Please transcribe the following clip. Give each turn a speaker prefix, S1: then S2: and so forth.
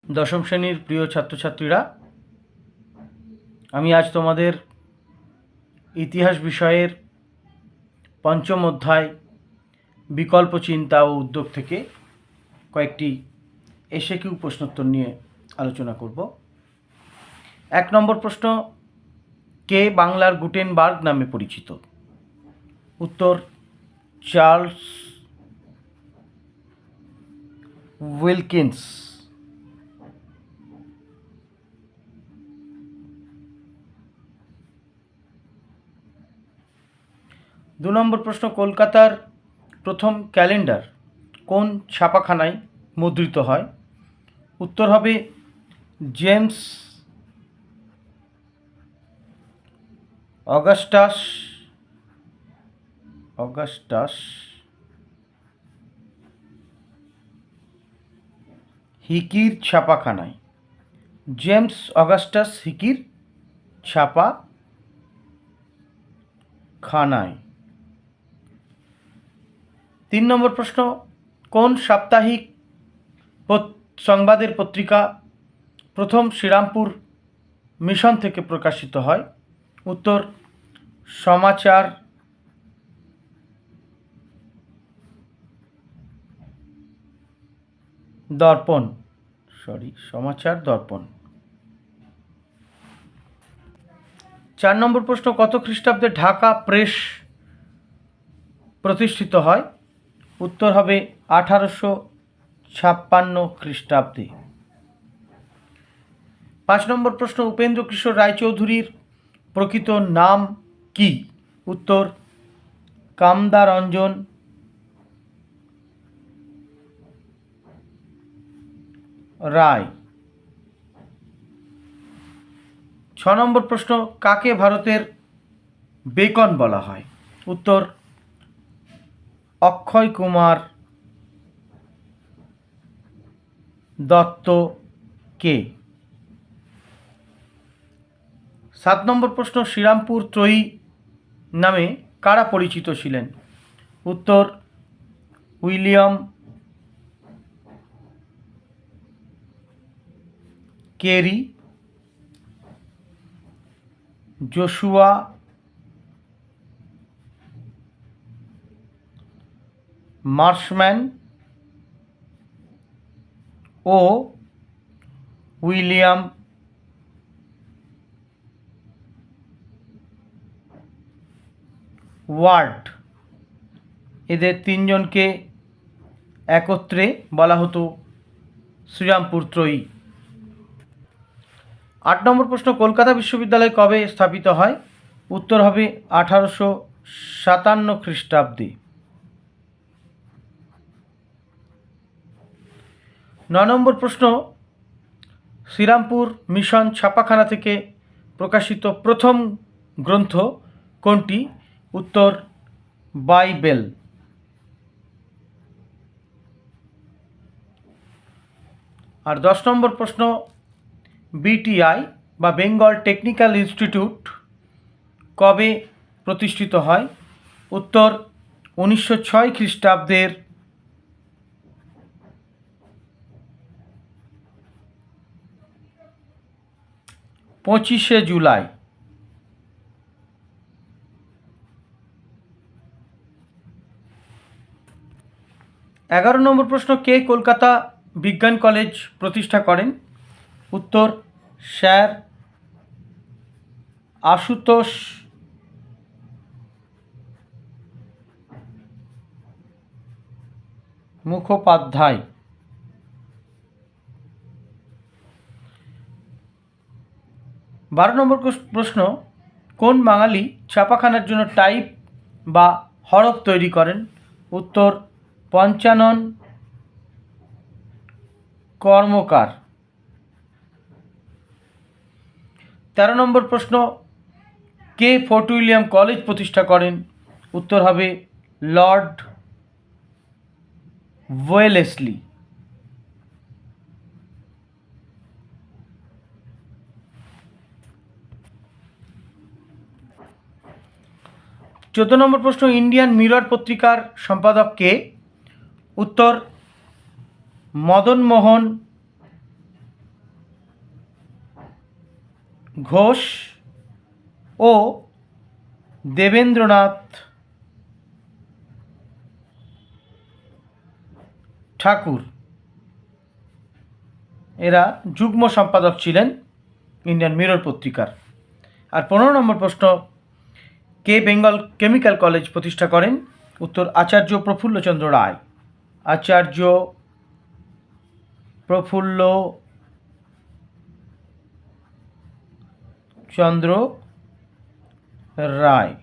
S1: দশম শ্রেণীর প্রিয় ছাত্রছাত্রীরা, আমি আজ তোমাদের ইতিহাস বিষয়ের পঞ্চম অধ্যায় বিকল্প চিন্তা ও উদ্যোগ থেকে কয়েকটি এসএকিউ প্রশ্নোত্তর নিয়ে আলোচনা করব। 1 নম্বর প্রশ্ন, কে বাংলার গুটেনবার্গ নামে পরিচিত? উত্তর, চার্লস উইলকিন্স। 2 নম্বর প্রশ্ন, কলকাতার প্রথম ক্যালেন্ডার কোন ছাপাখানায় মুদ্রিত হয়? উত্তর হবে জেমস অগাস্টাস হিকির ছাপাখানায়। জেমস অগাস্টাস হিকির ছাপাখানায়। 3 নম্বর প্রশ্ন, কোন সাপ্তাহিক সংবাদের পত্রিকা প্রথম শ্রীরামপুর মিশন থেকে প্রকাশিত হয়? উত্তর, সমাচার দর্পণ। 4 নম্বর প্রশ্ন, কত খ্রিস্টাব্দে ঢাকা প্রেস প্রতিষ্ঠিত হয়? উত্তর হবে 1856 খ্রিস্টাব্দে। 5 নম্বর প্রশ্ন, উপেন্দ্র কিশোর রায়চৌধুরীর প্রকৃত নাম কি? উত্তর, কামদারঞ্জন রায়। 6 নম্বর প্রশ্ন, কাকে ভারতের বেকন বলা হয়? উত্তর, অক্ষয় কুমার দত্তকে। 7 নম্বর প্রশ্ন, শ্রীরামপুর ত্রয়ী নামে কারা পরিচিত ছিলেন? উত্তর, উইলিয়াম কেরি, জোশুয়া মার্শম্যান ও উইলিয়াম ওয়ার্ড। এদের তিনজনকে একত্রে বলা হতো শ্রীরামপুর ত্রয়ী। 8 নম্বর প্রশ্ন, কলকাতা বিশ্ববিদ্যালয় কবে স্থাপিত হয়? উত্তর হবে 1857 খ্রিস্টাব্দে। 9 নম্বর প্রশ্ন, শ্রীরামপুর মিশন ছাপাখানা থেকে প্রকাশিত প্রথম গ্রন্থ কোনটি? উত্তর, বাইবেল। আর 10 নম্বর প্রশ্ন, বিটিআই বা বেঙ্গল টেকনিক্যাল ইনস্টিটিউট কবে প্রতিষ্ঠিত হয়? উত্তর, 1906 খ্রিস্টাব্দের 25শে জুলাই। 11 নম্বর প্রশ্ন, কে কলকাতা বিজ্ঞান কলেজ প্রতিষ্ঠা করেন? উত্তর, স্যার আশুতোষ মুখোপাধ্যায়। 12 নম্বর প্রশ্ন, কোন বাঙালি ছাপাখানার জন্য টাইপ বা হরফ তৈরি করেন? উত্তর, পঞ্চানন কর্মকার। 13 নম্বর প্রশ্ন, কে ফোর্ট উইলিয়াম কলেজ প্রতিষ্ঠা করেন? উত্তর হবে লর্ড ওয়েলেসলি। 14 নম্বর প্রশ্ন, ইন্ডিয়ান মিরর পত্রিকার সম্পাদক কে? উত্তর, মদন মোহন ঘোষ ও দেবেন্দ্রনাথ ঠাকুর এরা যুগ্ম সম্পাদক ছিলেন ইন্ডিয়ান মিরর পত্রিকার। আর 15 নম্বর প্রশ্ন, কে বেঙ্গল কেমিক্যাল কলেজ প্রতিষ্ঠা করেন? উত্তর আচার্য প্রফুল্লচন্দ্র রায়। আচার্য প্রফুল্ল চন্দ্র রায়।